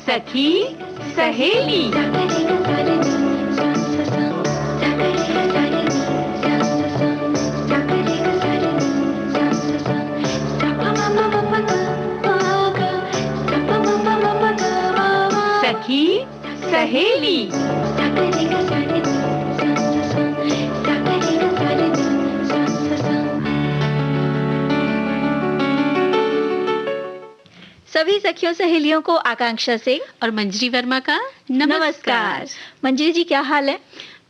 सखी सहेली। सखी सहेली। सभी सखियों सहेलियों को आकांक्षा सिंह और मंजरी वर्मा का नमस्कार। मंजरी जी, क्या हाल है?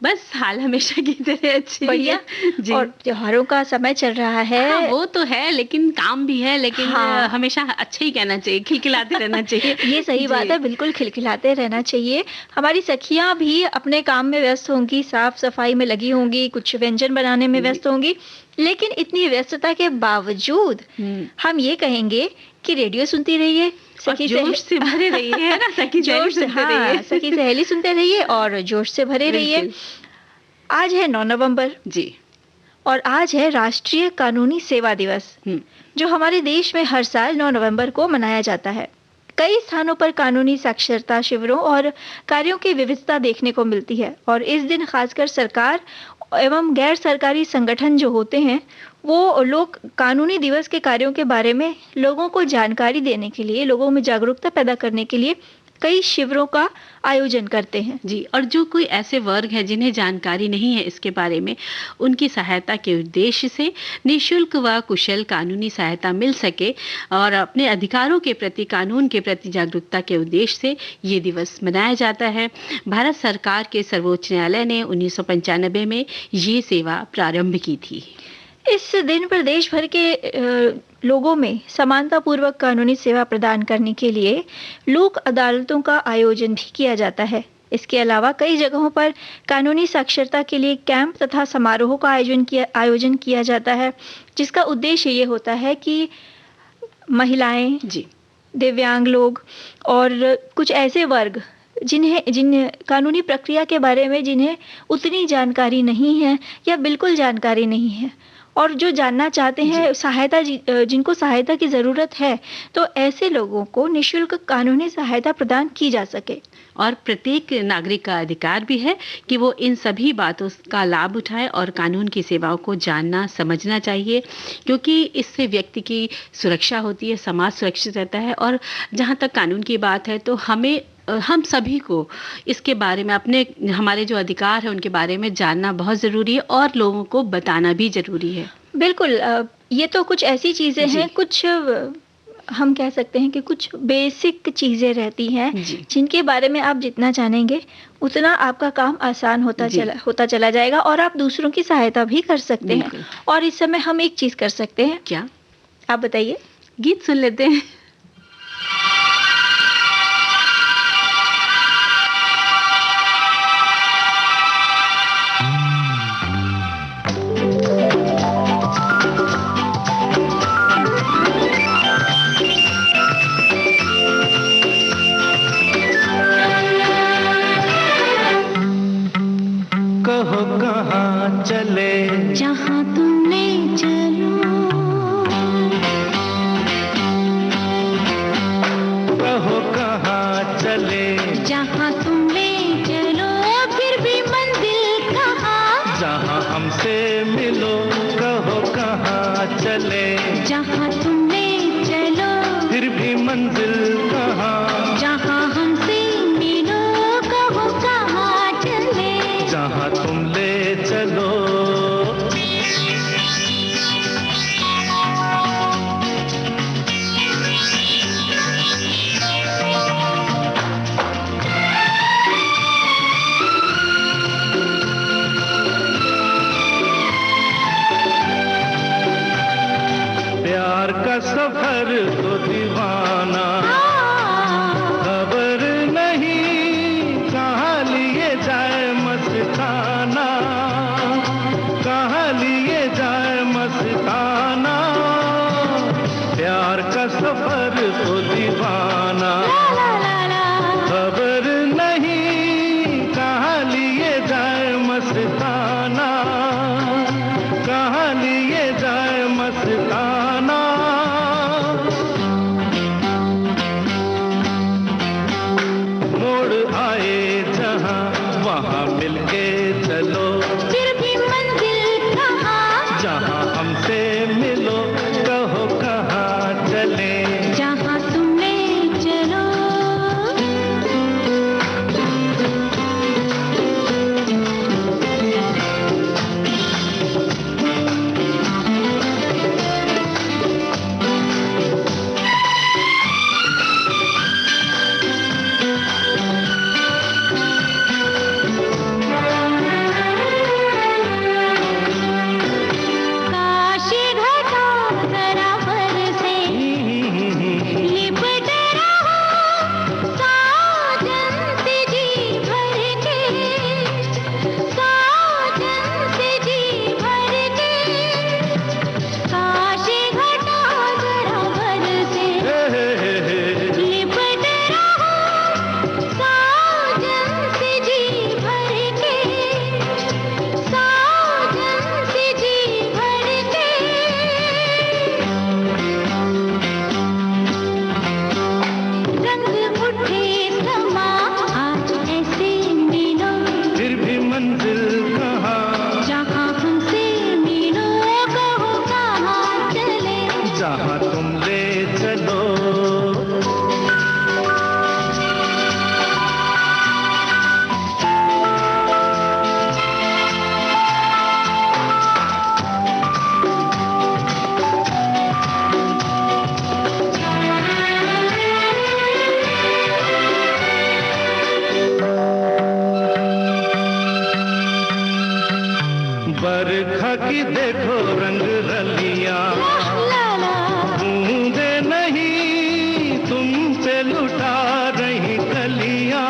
बस हाल हमेशा की तरह अच्छी बढ़िया जी। और त्योहारों का समय चल रहा है। हाँ, वो तो है, लेकिन काम भी है, लेकिन हाँ। हमेशा अच्छा ही कहना चाहिए, खिलखिलाते रहना चाहिए। ये सही बात है, बिल्कुल खिलखिलाते रहना चाहिए। हमारी सखियां भी अपने काम में व्यस्त होंगी, साफ सफाई में लगी होंगी, कुछ व्यंजन बनाने में व्यस्त होंगी, लेकिन इतनी व्यस्तता के बावजूद हम ये कहेंगे कि रेडियो सुनती रहिए, सखी जोश से भरे रहिए, है ना सखी? जोश से, हाँ, सखी सहेली सुनते रहिए और जोश से भरे रहिए। आज है 9 नवंबर जी, और आज है राष्ट्रीय कानूनी सेवा दिवस, जो हमारे देश में हर साल 9 नवंबर को मनाया जाता है। कई स्थानों पर कानूनी साक्षरता शिविरों और कार्यों की विविधता देखने को मिलती है और इस दिन खासकर सरकार एवं गैर सरकारी संगठन जो होते हैं, वो लोग कानूनी दिवस के कार्यों के बारे में लोगों को जानकारी देने के लिए, लोगों में जागरूकता पैदा करने के लिए कई शिविरों का आयोजन करते हैं। जी, और जो कोई ऐसे वर्ग हैं जिन्हें जानकारी नहीं है इसके बारे में, उनकी सहायता के उद्देश्य से निःशुल्क व कुशल कानूनी सहायता मिल सके और अपने अधिकारों के प्रति, कानून के प्रति जागरूकता के उद्देश्य से ये दिवस मनाया जाता है। भारत सरकार के सर्वोच्च न्यायालय ने 1995 में ये सेवा प्रारंभ की थी। इस दिन पर देश भर के लोगों में समानता पूर्वक कानूनी सेवा प्रदान करने के लिए लोक अदालतों का आयोजन भी किया जाता है। इसके अलावा कई जगहों पर कानूनी साक्षरता के लिए कैंप तथा समारोहों का आयोजन किया जाता है, जिसका उद्देश्य ये होता है कि महिलाएं, दिव्यांग लोग और कुछ ऐसे वर्ग जिन कानूनी प्रक्रिया के बारे में जिन्हें उतनी जानकारी नहीं है या बिल्कुल जानकारी नहीं है और जो जानना चाहते हैं, सहायता जिनको सहायता की ज़रूरत है, तो ऐसे लोगों को निःशुल्क कानूनी सहायता प्रदान की जा सके। और प्रत्येक नागरिक का अधिकार भी है कि वो इन सभी बातों का लाभ उठाए और कानून की सेवाओं को जानना समझना चाहिए, क्योंकि इससे व्यक्ति की सुरक्षा होती है, समाज सुरक्षित रहता है। और जहाँ तक कानून की बात है तो हम सभी को इसके बारे में, हमारे जो अधिकार है उनके बारे में जानना बहुत ज़रूरी है और लोगों को बताना भी ज़रूरी है। बिल्कुल, ये तो कुछ ऐसी चीज़ें हैं, कुछ हम कह सकते हैं कि कुछ बेसिक चीज़ें रहती हैं जिनके बारे में आप जितना जानेंगे उतना आपका काम आसान होता चला जाएगा और आप दूसरों की सहायता भी कर सकते हैं। और इस समय हम एक चीज़ कर सकते हैं। क्या? आप बताइए। गीत सुन लेते हैं। जहाँ तुम ले चलो, कहो कहाँ चले, जहाँ तुम ले चलो, फिर भी मंजिल कहाँ, जहाँ हमसे मिलो, कहो कहाँ चले, जहाँ तुम ले चलो, फिर भी मंजिल कहाँ, जहाँ हमसे मिलो, कहो कहाँ चले, जहाँ तुम ले चलो। की देखो रंग रलियां, बूंदे नहीं तुम पे लुटा रही कलियां,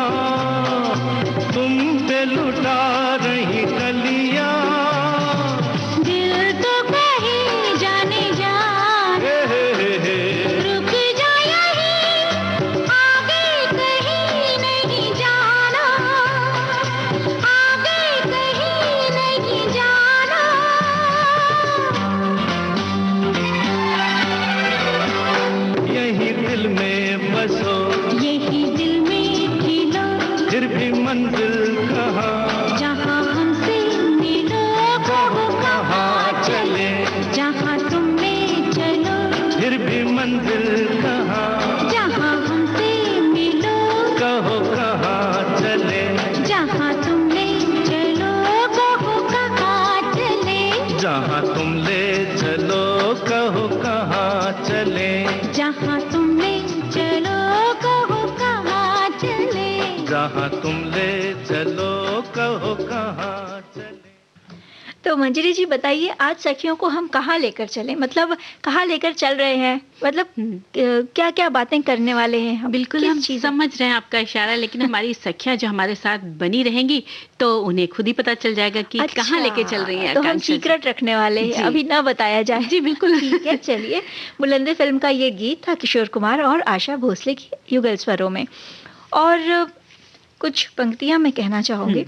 तुम पे लुटा रही कलियां। दिल तो कहीं जाने जा, रुक जा यहीं, आगे कहीं नहीं जाना, आगे कहीं नहीं जाना। यही दिल में बसो, यही दिल में खिलो, फिर भी मंजिल कहाँ, जहाँ हमसे मिलो, कहो कहाँ चले, जहाँ तुम ले चलो, फिर भी मंजिल कहाँ, जहाँ हमसे मिलो, कहो कहाँ चले, जहाँ तुम ले चलो, कहो कहाँ चले, जहाँ तुम ले चलो कहो कहाँ चले, जहाँ तुम ले चलो, कहो कहाँ चले। जहाँ तुम ले चलो कहो कहाँ चले। तो मंजरी जी बताइए, आज सखियों को हम कहाँ लेकर चलें, मतलब कहाँ लेकर चल रहे हैं, मतलब क्या क्या बातें करने वाले हैं हम? बिल्कुल, किस हम चीज़ समझ रहे हैं आपका इशारा, लेकिन हमारी सखियां जो हमारे साथ बनी रहेंगी तो उन्हें खुद ही पता चल जाएगा कि अच्छा, कहाँ लेके चल रही हैं तो हम आकांक्षा जी। सीक्रेट रखने वाले हैं, जी। अभी ना बताया जाए। जी बिल्कुल। ठीक है, चलिए। बुलंदे फिल्म का ये गीत था किशोर कुमार और आशा भोसले की युगल स्वरों में। और कुछ पंक्तियां मैं कहना चाहूंगी।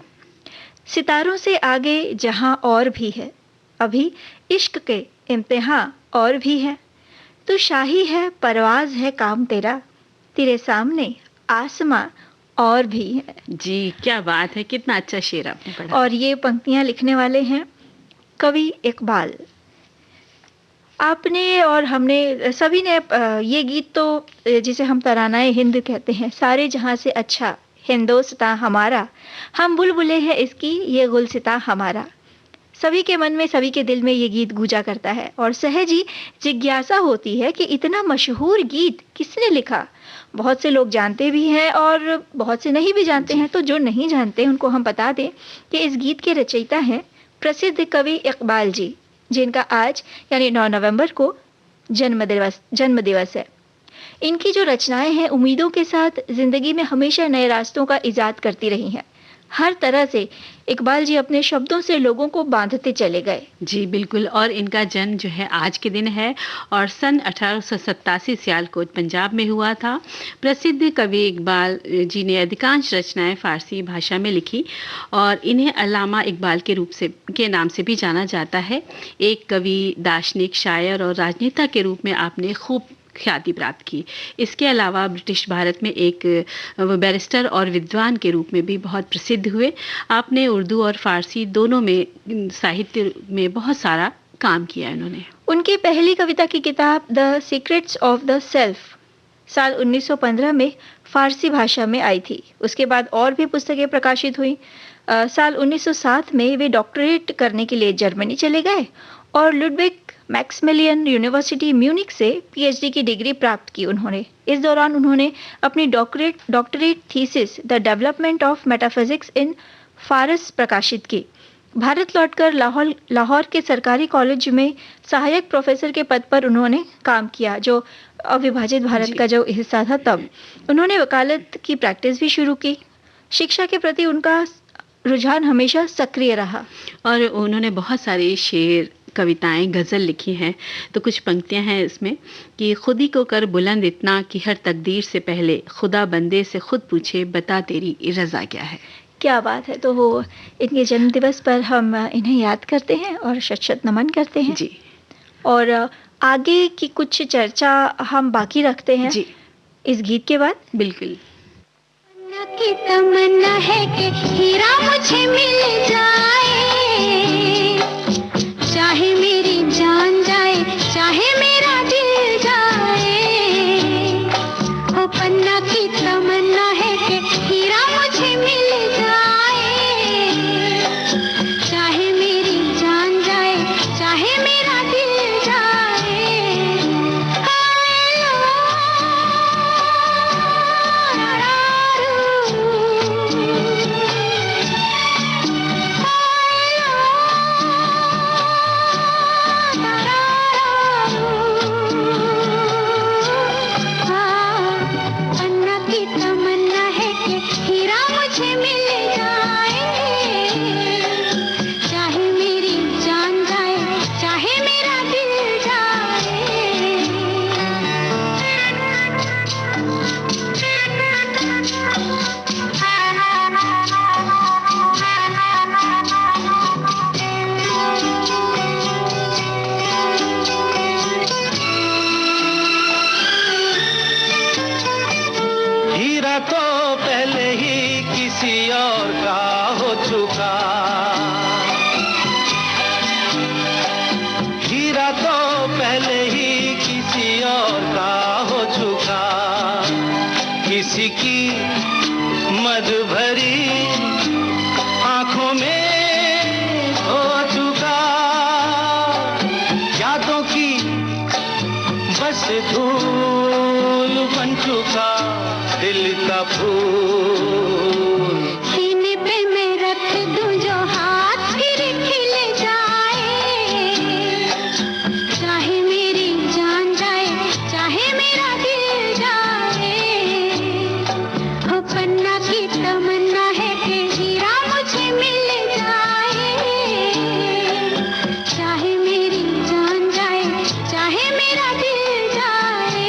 सितारों से आगे जहां और भी है, अभी इश्क के इम्तिहान और भी है, तू शाही है परवाज है काम तेरा, तेरे सामने आसमां और भी है। जी क्या बात है, कितना अच्छा शेर आपने पढ़ा। और ये पंक्तियां लिखने वाले हैं कवि इकबाल। आपने और हमने सभी ने ये गीत तो जिसे हम तरानाए हिंद कहते हैं, सारे जहां से अच्छा हिंदोस्तां हमारा, हम बुलबुलें हैं इसकी ये गुलसितां हमारा। सभी के मन में, सभी के दिल में ये गीत गूंजा करता है और सहज ही जिज्ञासा होती है कि इतना मशहूर गीत किसने लिखा। बहुत से लोग जानते भी हैं और बहुत से नहीं भी जानते हैं, तो जो नहीं जानते उनको हम बता दें कि इस गीत के रचयिता हैं प्रसिद्ध कवि इकबाल जी, जिनका आज यानी 9 नवंबर को जन्म दिवस है। इनकी जो रचनाएं हैं उम्मीदों के साथ जिंदगी में हमेशा नए रास्तों का इजाद करती रही हैं। हर तरह से इकबाल जी अपने शब्दों से लोगों को बांधते चले गए। जी बिल्कुल, और इनका जन्म जो है आज के दिन है और सन 1887 सियालकोट पंजाब में हुआ था। प्रसिद्ध कवि इकबाल जी ने अधिकांश रचनाएं फारसी भाषा में लिखी और इन्हें अल्लामा इकबाल के नाम से भी जाना जाता है। एक कवि, दार्शनिक, शायर और राजनेता के रूप में आपने खूब ख्याति प्राप्त की। इसके अलावा ब्रिटिश भारत में एक बैरिस्टर और विद्वान के रूप में भी बहुत प्रसिद्ध हुए। आपने उर्दू और फारसी दोनों में साहित्य में बहुत सारा काम किया इन्होंने। उनकी पहली कविता की किताब the secrets of the self साल 1915 में फारसी भाषा में आई थी। उसके बाद और भी पुस्तकें प्रकाशित हुई। साल 1907 में वे डॉक्टरेट करने के लिए जर्मनी चले गए और लुडविग मैक्समिलियन यूनिवर्सिटी म्यूनिक से पीएचडी की डिग्री प्राप्त की उन्होंने। इस दौरान उन्होंने अपनी doctorate thesis the development of metaphysics in फारस प्रकाशित की। भारत लौटकर लाहौर के सरकारी कॉलेज में सहायक प्रोफेसर के पद पर उन्होंने काम किया, जो अविभाजित भारत का जो हिस्सा था तब। उन्होंने वकालत की प्रैक्टिस भी शुरू की। शिक्षा के प्रति उनका रुझान हमेशा सक्रिय रहा और उन्होंने बहुत सारे शेर, कविताएं, गज़ल लिखी हैं। तो कुछ पंक्तियां हैं इसमें कि खुद ही को कर बुलंद इतना कि हर तकदीर से पहले खुदा बंदे से खुद पूछे बता तेरी रज़ा क्या है। क्या बात है। तो वो इनके जन्म दिवस पर हम इन्हें याद करते हैं और शत नमन करते हैं जी। और आगे की कुछ चर्चा हम बाकी रखते हैं जी इस गीत के बाद। बिल्कुल। की तमन्ना है कि हीरा मुझे मिल जाए, चाहे मेरी जान जाए, चाहे मेरा दिल जाए। ओ पन्ना की तमन्ना है कि हीरा मुझे मिल जाए, चाहे मेरी जान जाए, चाहे मेरा दिल जाए। हीरा तो पहले ही किसी और का हो चुका, हीरा तो पहले ही किसी और का हो चुका, किसी की मद भरी आंखों में हो चुका, यादों की बस धूल बन चुका दिल का फूल। सीने पे मैं रख दूं जो हाथ फिर खिल जाए, चाहे मेरी जान जाए चाहे मेरा दिल जाए, हो पन्ना की तमन्ना है कि हीरा मुझे मिल जाए, चाहे मेरी जान जाए चाहे मेरा दिल जाए।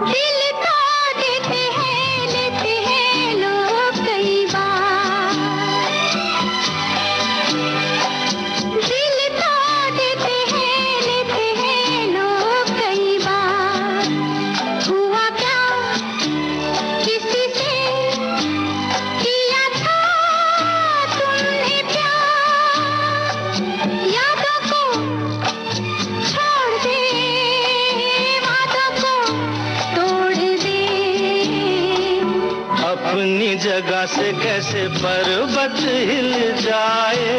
दिल तो देते हैं लेते हैं लोग कई बार, दिल तो देते हैं लेते हैं लोग कई बार, हुआ क्या किसी से किया था तुमने प्यार, यादों को छोड़ दे वादों को तोड़ दे। अपनी जगह से कैसे पर्वत हिल जाए,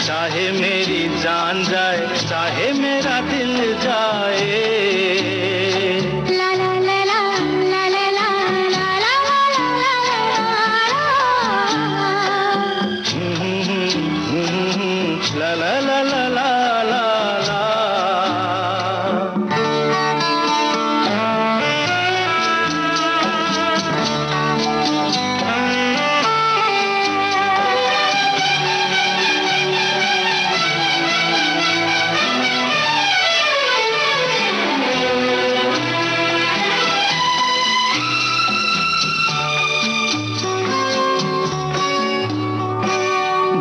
चाहे मेरी जान जाए चाहे मेरा दिल जाए। ला ला ला ला ला ला ला ला ला ला ला ला ला ला ला ला ला ला।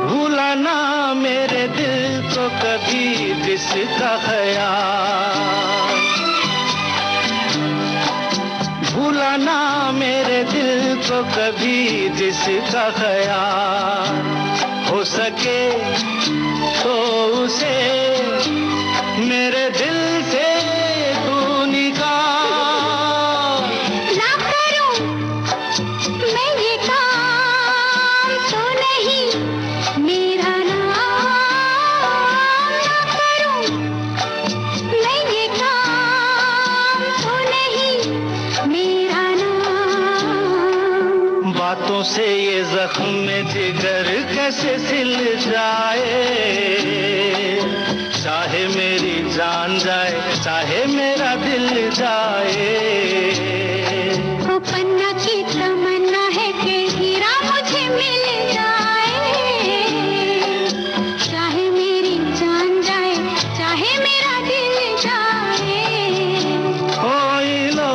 भूला ना मेरे दिल को कभी जिसका ख्याल, भूला ना मेरे दिल को कभी जिसका ख्याल, हो सके तो उसे मेरे दिल से तू निकाल। ना करूं मैं ये काम तो नहीं मेरा नाम, ना करूं मैं ये काम तो नहीं मेरा नाम। बातों से ये जख्म में जिगर कैसे सिल जाए, चाहे मेरी जान जाए चाहे मेरा दिल जाए। हो पन्ना की तमन्ना है कि हीरा मुझे मिल जाए, चाहे मेरी जान जाए चाहे मेरा दिल जाए। ओई लो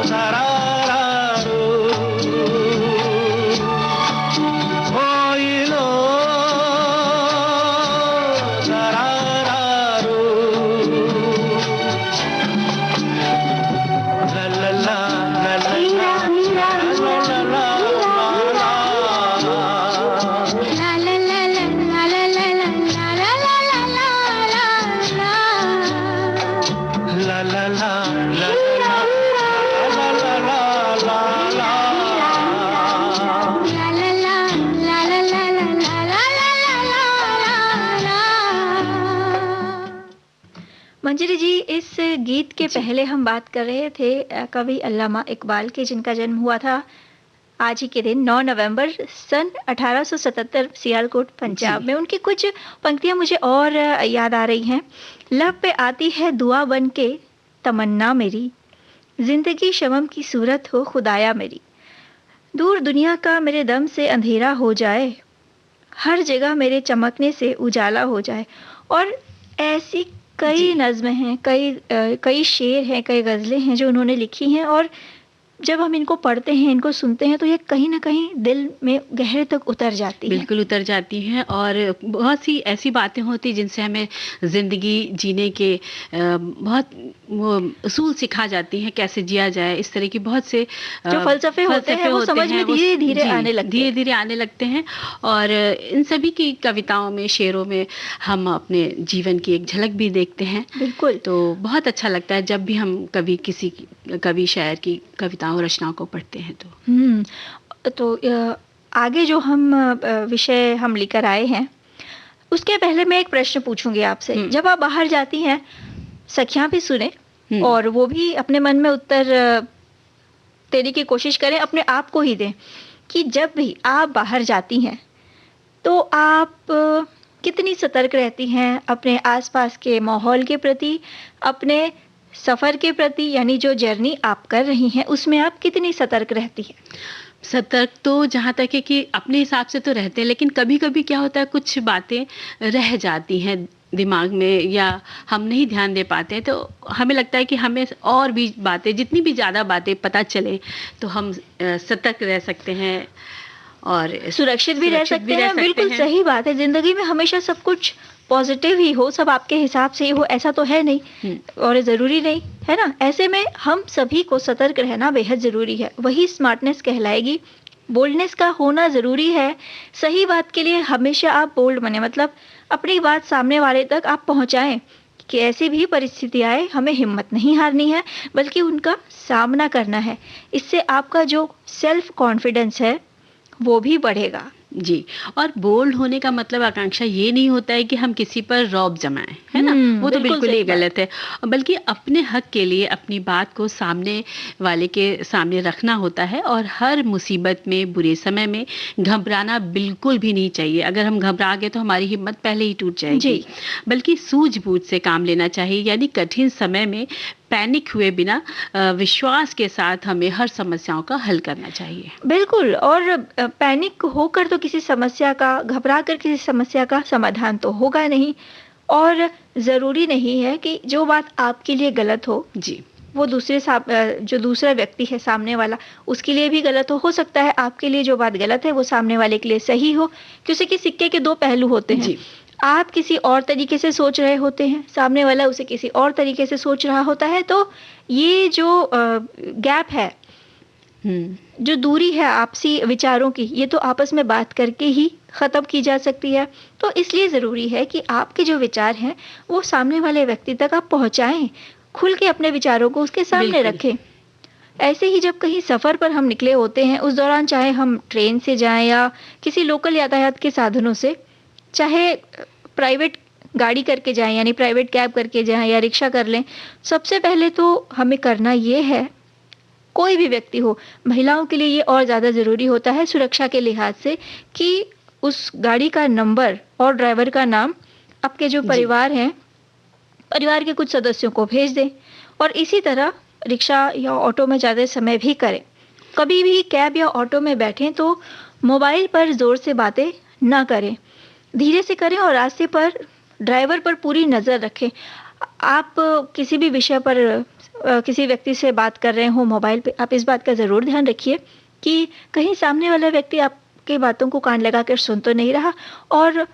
दरारारू, ओई लो दरारारू, ला ला ला ला ला हीरा हीरा ला ला ला ला। ला ला ला ला ला ला ला ला ला ला ला ला ला। La la la la la la la la la la. ला ला ला ला ला ला ला ला ला ला। मंजरी जी, इस गीत के पहले हम बात कर रहे थे कवि अल्लामा इकबाल के, जिनका जन्म हुआ था आज ही के दिन 9 नवंबर सन 1877 सियालकोट पंजाब में। उनकी कुछ पंक्तियां मुझे और याद आ रही हैं। लब पे आती है दुआ बन के तमन्ना मेरी, जिंदगी शमम की सूरत हो खुदाया मेरी, दूर दुनिया का मेरे दम से अंधेरा हो जाए, हर जगह मेरे चमकने से उजाला हो जाए। और ऐसी कई जी। नज़्में हैं, कई शेर हैं, कई गज़लें हैं जो उन्होंने लिखी हैं, और जब हम इनको पढ़ते हैं, इनको सुनते हैं, तो ये कहीं न कहीं दिल में गहरे तक उतर जाती हैं। बिल्कुल उतर जाती हैं और बहुत सी ऐसी बातें होती जिनसे हमें ज़िंदगी जीने के बहुत वो उसूल सिखा जाती हैं, कैसे जिया जाए। इस तरह की बहुत से जो फ़लसफ़े होते हैं वो समझ में धीरे-धीरे आने लगते हैं। धीरे-धीरे आने लगते हैं और इन सभी की कविताओं में, शेरों में हम अपने जीवन की एक झलक भी देखते हैं। बिल्कुल। तो बहुत अच्छा लगता है जब भी हम किसी कवि शायर की कविताओं रचनाओं को पढ़ते हैं तो। तो आगे जो हम विषय हम लेकर आए हैं, उसके पहले मैं एक प्रश्न पूछूंगी आपसे। जब आप बाहर जाती हैं, सखियां भी सुने और वो भी अपने मन में उत्तर देने की कोशिश करें, अपने आप को ही दें कि जब भी आप बाहर जाती हैं तो आप कितनी सतर्क रहती हैं अपने आसपास के माहौल के प्रति, अपने सफ़र के प्रति, यानी जो जर्नी आप कर रही हैं उसमें आप कितनी सतर्क रहती हैं? सतर्क तो जहाँ तक है कि अपने हिसाब से तो रहते हैं, लेकिन कभी-कभी क्या होता है, कुछ बातें रह जाती हैं दिमाग में या हम नहीं ध्यान दे पाते हैं, तो हमें लगता है कि हमें और भी बातें, जितनी भी ज़्यादा बातें पता चले तो हम सतर्क रह सकते हैं और सुरक्षित भी रह सकते हैं। बिल्कुल सही बात है। ज़िंदगी में हमेशा सब कुछ पॉजिटिव ही हो, सब आपके हिसाब से ही हो, ऐसा तो है नहीं और ज़रूरी नहीं, है ना? ऐसे में हम सभी को सतर्क रहना बेहद ज़रूरी है। वही स्मार्टनेस कहलाएगी। बोल्डनेस का होना ज़रूरी है। सही बात के लिए हमेशा आप बोल्ड बने, मतलब अपनी बात सामने वाले तक आप पहुँचाएँ कि ऐसी भी परिस्थिति आए, हमें हिम्मत नहीं हारनी है, बल्कि उनका सामना करना है। इससे आपका जो सेल्फ कॉन्फिडेंस है वो भी बढ़ेगा। जी, और बोल्ड होने का मतलब आकांक्षा ये नहीं होता है कि हम किसी पर रौब जमाएं, है ना? वो तो बिल्कुल ही गलत है। बल्कि अपने हक के लिए अपनी बात को सामने वाले के सामने रखना होता है और हर मुसीबत में, बुरे समय में घबराना बिल्कुल भी नहीं चाहिए। अगर हम घबरा गए तो हमारी हिम्मत पहले ही टूट जाएगी। बल्कि सूझबूझ से काम लेना चाहिए, यानी कठिन समय में पैनिक हुए बिना विश्वास के साथ हमें हर समस्याओं का हल करना चाहिए। बिल्कुल। और पैनिक होकर तो किसी समस्या का, घबरा कर किसी समस्या का समाधान तो होगा नहीं, और ज़रूरी नहीं है कि जो बात आपके लिए गलत हो जी, वो जो दूसरा व्यक्ति है सामने वाला, उसके लिए भी गलत हो सकता है आपके लिए जो बात गलत है वो सामने वाले के लिए सही हो, क्योंकि सिक्के के दो पहलू होते हैं। जी। आप किसी और तरीके से सोच रहे होते हैं, सामने वाला उसे किसी और तरीके से सोच रहा होता है, तो ये जो गैप है, जो दूरी है आपसी विचारों की, ये तो आपस में बात करके ही ख़त्म की जा सकती है। तो इसलिए ज़रूरी है कि आपके जो विचार हैं वो सामने वाले व्यक्ति तक आप पहुँचाएँ, खुल के अपने विचारों को उसके सामने रखें। ऐसे ही जब कहीं सफ़र पर हम निकले होते हैं, उस दौरान चाहे हम ट्रेन से जाएँ या किसी लोकल यातायात के साधनों से, चाहे प्राइवेट गाड़ी करके जाएँ, यानी प्राइवेट कैब करके जाएँ या रिक्शा कर लें, सबसे पहले तो हमें करना ये है, कोई भी व्यक्ति हो, महिलाओं के लिए ये और ज़्यादा ज़रूरी होता है सुरक्षा के लिहाज से, कि उस गाड़ी का नंबर और ड्राइवर का नाम आपके जो परिवार हैं, परिवार के कुछ सदस्यों को भेज दें। और इसी तरह रिक्शा या ऑटो में जाते समय भी करें। कभी भी कैब या ऑटो में बैठें तो मोबाइल पर ज़ोर से बातें ना करें, धीरे से करें और रास्ते पर ड्राइवर पर पूरी नज़र रखें। आप किसी भी विषय पर किसी व्यक्ति से बात कर रहे हो मोबाइल पे, आप इस बात का ज़रूर ध्यान रखिए कि कहीं सामने वाला व्यक्ति आपकी बातों को कान लगाकर सुन तो नहीं रहा। और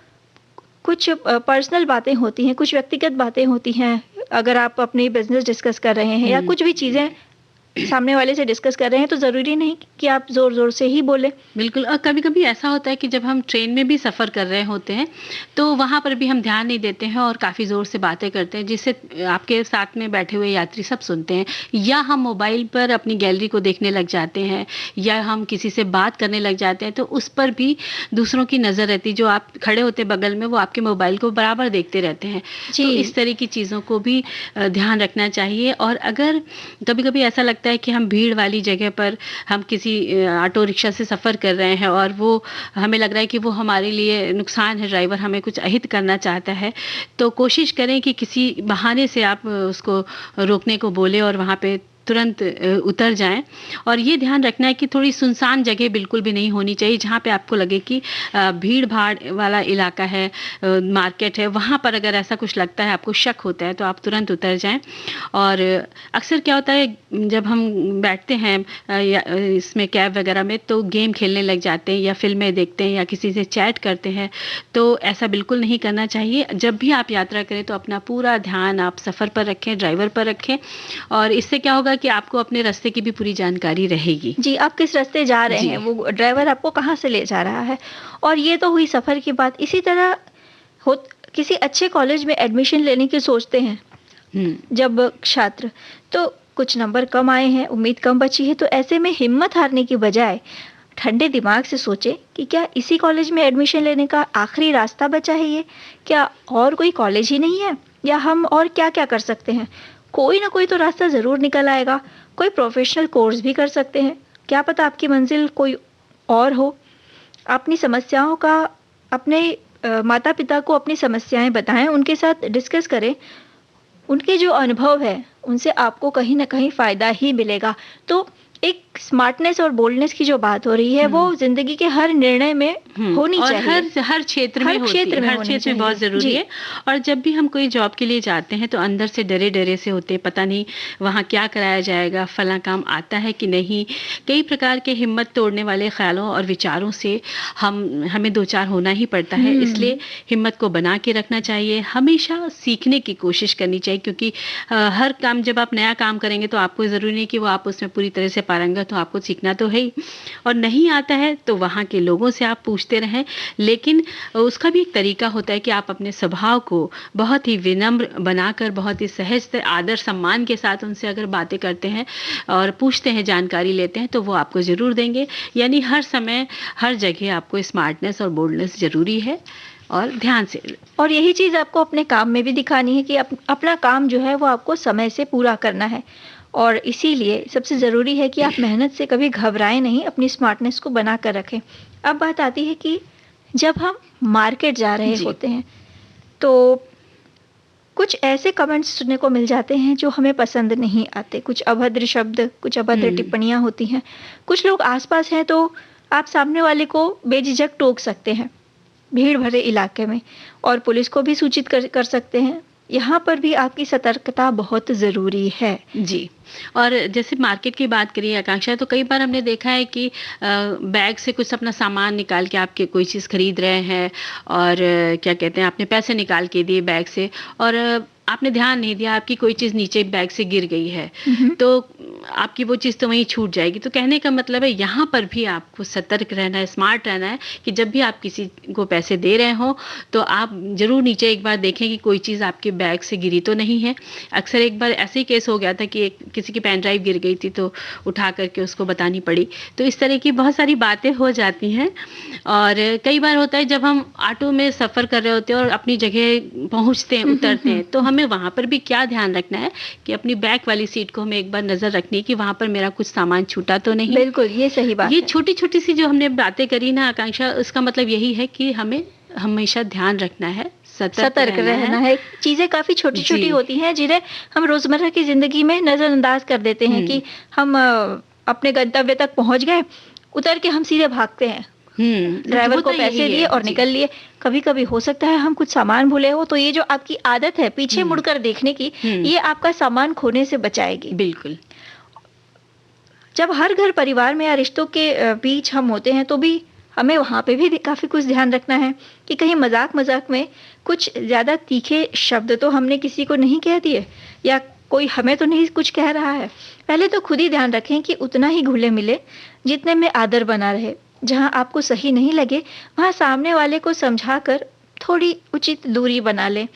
कुछ पर्सनल बातें होती हैं, कुछ व्यक्तिगत बातें होती हैं, अगर आप अपनी बिज़नेस डिस्कस कर रहे हैं या कुछ भी चीज़ें सामने वाले से डिस्कस कर रहे हैं, तो ज़रूरी नहीं कि आप ज़ोर-ज़ोर से ही बोलें। बिल्कुल। और कभी-कभी ऐसा होता है कि जब हम ट्रेन में भी सफ़र कर रहे होते हैं, तो वहाँ पर भी हम ध्यान नहीं देते हैं और काफ़ी ज़ोर से बातें करते हैं, जिससे आपके साथ में बैठे हुए यात्री सब सुनते हैं। या हम मोबाइल पर अपनी गैलरी को देखने लग जाते हैं या हम किसी से बात करने लग जाते हैं, तो उस पर भी दूसरों की नज़र रहती है। जो आप खड़े होते हैं बगल में, वो आपके मोबाइल को बराबर देखते रहते हैं। तो इस तरह की चीज़ों को भी ध्यान रखना चाहिए। और अगर कभी-कभी ऐसा लगता है कि हम भीड़ वाली जगह पर, हम किसी ऑटो रिक्शा से सफ़र कर रहे हैं और वो हमें लग रहा है कि वो हमारे लिए नुकसान है, ड्राइवर हमें कुछ अहित करना चाहता है, तो कोशिश करें कि किसी बहाने से आप उसको रोकने को बोले और वहाँ पे तुरंत उतर जाएं। और ये ध्यान रखना है कि थोड़ी सुनसान जगह बिल्कुल भी नहीं होनी चाहिए, जहाँ पे आपको लगे कि भीड़ भाड़ वाला इलाका है, मार्केट है, वहाँ पर अगर ऐसा कुछ लगता है, आपको शक होता है, तो आप तुरंत उतर जाएं। और अक्सर क्या होता है जब हम बैठते हैं या इसमें कैब वगैरह में, तो गेम खेलने लग जाते हैं या फिल्में देखते हैं या किसी से चैट करते हैं। तो ऐसा बिल्कुल नहीं करना चाहिए। जब भी आप यात्रा करें तो अपना पूरा ध्यान आप सफ़र पर रखें, ड्राइवर पर रखें, और इससे क्या होगा कि आपको अपने रास्ते की भी पूरी जानकारी रहेगी। जी, आप किस रास्ते जा रहे जी। हैं, वो ड्राइवर आपको कहाँ से ले जा रहा है। और ये तो हुई सफ़र की बात। इसी तरह हो किसी अच्छे कॉलेज में एडमिशन लेने की सोचते हैं जब छात्र, तो कुछ नंबर कम आए हैं, उम्मीद कम बची है, तो ऐसे में हिम्मत हारने की बजाय ठंडे दिमाग से सोचें कि क्या इसी कॉलेज में एडमिशन लेने का आखिरी रास्ता बचा है ये? क्या और कोई कॉलेज ही नहीं है? या हम और क्या-क्या कर सकते हैं? कोई ना कोई तो रास्ता ज़रूर निकल आएगा। कोई प्रोफेशनल कोर्स भी कर सकते हैं। क्या पता आपकी मंजिल कोई और हो। अपनी समस्याओं का अपने माता-पिता को अपनी समस्याएं बताएं, उनके साथ डिस्कस करें। उनके जो अनुभव है, उनसे आपको कहीं न कहीं फ़ायदा ही मिलेगा। तो एक स्मार्टनेस और बोल्डनेस की जो बात हो रही है, वो ज़िंदगी के हर निर्णय में होनी और चाहिए। हर क्षेत्र में हर होती क्षेत्र है, में हर होनी क्षेत्र में बहुत चाहिए। ज़रूरी जी। है। और जब भी हम कोई जॉब के लिए जाते हैं तो अंदर से डरे-डरे से होते हैं, पता नहीं वहाँ क्या कराया जाएगा, फलाँ काम आता है कि नहीं। कई प्रकार के हिम्मत तोड़ने वाले ख़्यालों और विचारों से हमें दो चार होना ही पड़ता है। इसलिए हिम्मत को बना के रखना चाहिए, हमेशा सीखने की कोशिश करनी चाहिए, क्योंकि हर काम, जब आप नया काम करेंगे तो आपको ज़रूरी नहीं कि वो आप उसमें पूरी तरह से पारंगत हो, आपको सीखना तो है ही। और नहीं आता है तो वहाँ के लोगों से आप पूछते रहें, लेकिन उसका भी एक तरीका होता है कि आप अपने स्वभाव को बहुत ही विनम्र बनाकर, बहुत ही सहज आदर सम्मान के साथ उनसे अगर बातें करते हैं और पूछते हैं, जानकारी लेते हैं, तो वो आपको ज़रूर देंगे। यानी हर समय हर जगह आपको स्मार्टनेस और बोल्डनेस ज़रूरी है, और ध्यान से। और यही चीज़ आपको अपने काम में भी दिखानी है कि अपना काम जो है वो आपको समय से पूरा करना है। और इसीलिए सबसे ज़रूरी है कि आप मेहनत से कभी घबराएं नहीं, अपनी स्मार्टनेस को बना कर रखें। अब बात आती है कि जब हम मार्केट जा रहे जी। होते हैं, तो कुछ ऐसे कमेंट्स सुनने को मिल जाते हैं जो हमें पसंद नहीं आते। कुछ अभद्र शब्द, कुछ अभद्र टिप्पणियाँ होती हैं। कुछ लोग आस-पास हैं तो आप सामने वाले को बेझिझक टोक सकते हैं भीड़ भरे इलाके में, और पुलिस को भी सूचित कर सकते हैं। यहाँ पर भी आपकी सतर्कता बहुत ज़रूरी है। जी। और जैसे मार्केट की बात करिए आकांक्षा, तो कई बार हमने देखा है कि बैग से कुछ अपना सामान निकाल के आपके कोई चीज़ खरीद रहे हैं, और क्या कहते हैं, आपने पैसे निकाल के दिए बैग से, और आपने ध्यान नहीं दिया, आपकी कोई चीज़ नीचे बैग से गिर गई है, तो आपकी वो चीज़ तो वहीं छूट जाएगी। तो कहने का मतलब है यहाँ पर भी आपको सतर्क रहना है, स्मार्ट रहना है, कि जब भी आप किसी को पैसे दे रहे हो तो आप ज़रूर नीचे एक बार देखें कि कोई चीज़ आपके बैग से गिरी तो नहीं है। अक्सर एक बार ऐसे ही केस हो गया था कि किसी की पेन ड्राइव गिर गई थी, तो उठा करके उसको बतानी पड़ी। तो इस तरह की बहुत सारी बातें हो जाती हैं। और कई बार होता है जब हम ऑटो में सफ़र कर रहे होते हैं और अपनी जगह पहुँचते हैं, उतरते हैं, तो हमें वहाँ पर भी क्या ध्यान रखना है कि अपनी बैक वाली सीट को हमें एक बार नज़र रखनी है कि वहाँ पर मेरा कुछ सामान छूटा तो नहीं। बिल्कुल, ये सही बात ये है। छोटी-छोटी सी जो हमने बातें करी ना आकांक्षा, उसका मतलब यही है कि हमें हमेशा ध्यान रखना है, सतर्क रहना है। चीज़ें काफ़ी छोटी-छोटी जी। होती हैं जिन्हें हम रोज़मर्रा की ज़िंदगी में नज़रअंदाज कर देते हैं कि हम अपने गंतव्य तक पहुँच गए, उतर के हम सीधे भागते हैं। ड्राइवर को पैसे दिए और निकल लिए। कभी-कभी हो सकता है हम कुछ सामान भूले हो, तो ये जो आपकी आदत है पीछे मुड़कर देखने की, ये आपका सामान खोने से बचाएगी। बिल्कुल। जब हर घर परिवार में या रिश्तों के बीच हम होते हैं, तो भी हमें वहाँ पे भी काफ़ी कुछ ध्यान रखना है कि कहीं मजाक में कुछ ज़्यादा तीखे शब्द तो हमने किसी को नहीं कह दिए, या कोई हमें तो नहीं कुछ कह रहा है। पहले तो खुद ही ध्यान रखें कि उतना ही घुले मिले जितने में आदर बना रहे। जहाँ आपको सही नहीं लगे, वहाँ सामने वाले को समझाकर थोड़ी उचित दूरी बना लें।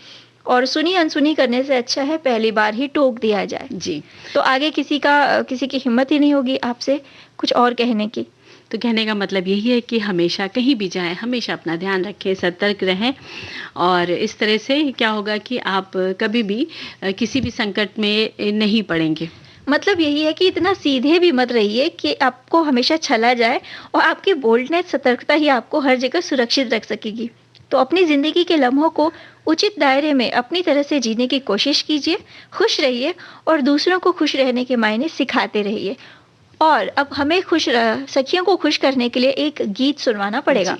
और सुनी अनसुनी करने से अच्छा है पहली बार ही टोक दिया जाए। जी। तो आगे किसी की हिम्मत ही नहीं होगी आपसे कुछ और कहने की। तो कहने का मतलब यही है कि हमेशा कहीं भी जाएं, हमेशा अपना ध्यान रखें, सतर्क रहें, और इस तरह से क्या होगा कि आप कभी भी किसी भी संकट में नहीं पड़ेंगे। मतलब यही है कि इतना सीधे भी मत रहिए कि आपको हमेशा छला जाए, और आपकी बोल्डनेस, सतर्कता ही आपको हर जगह सुरक्षित रख सकेगी। तो अपनी ज़िंदगी के लम्हों को उचित दायरे में अपनी तरह से जीने की कोशिश कीजिए, खुश रहिए और दूसरों को खुश रहने के मायने सिखाते रहिए। और अब हमें सखियों को खुश करने के लिए एक गीत सुनवाना पड़ेगा।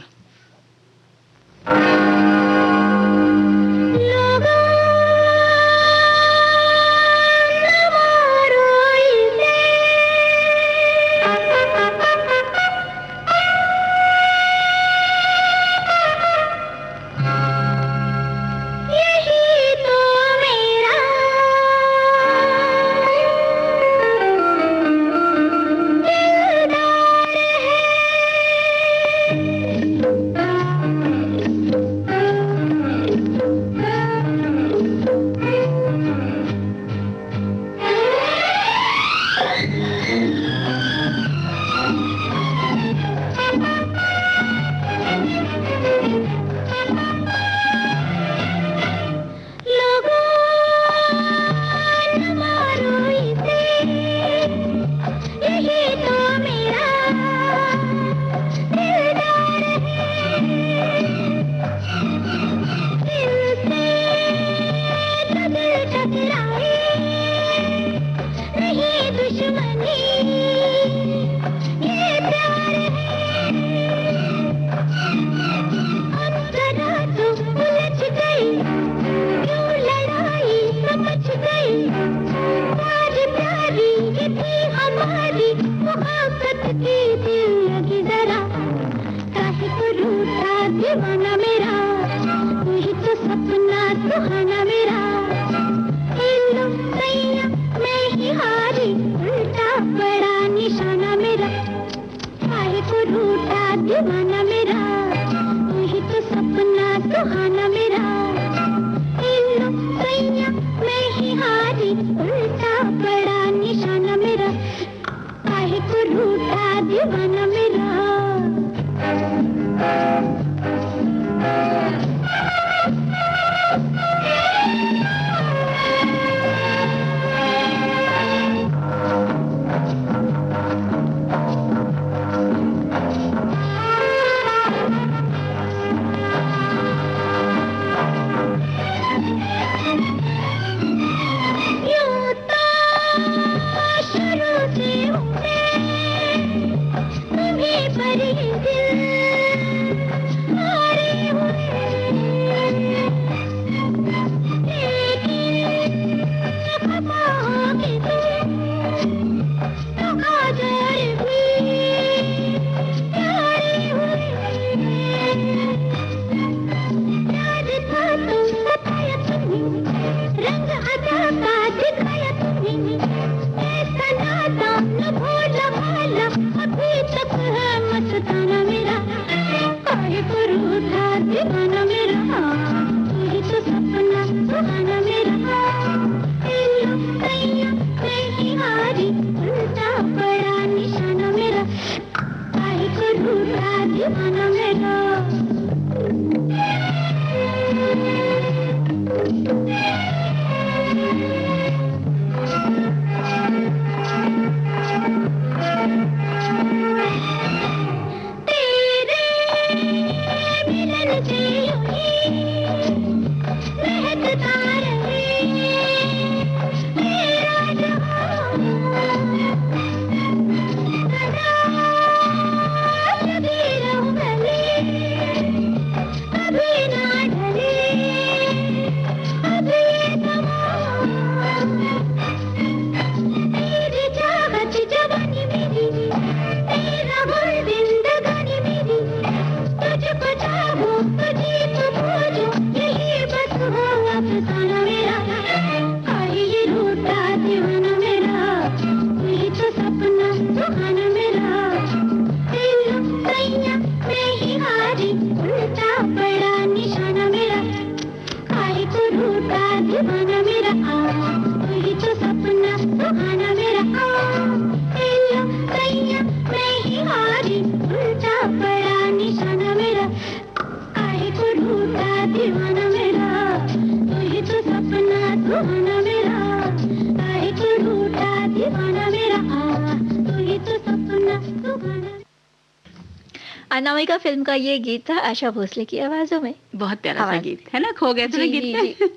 अनामिका फिल्म का ये गीत था आशा भोसले की आवाज़ों में। बहुत प्यारा सा आवाज़। गीत है ना, खो गए थे ना जी, गीत जी, में। जी।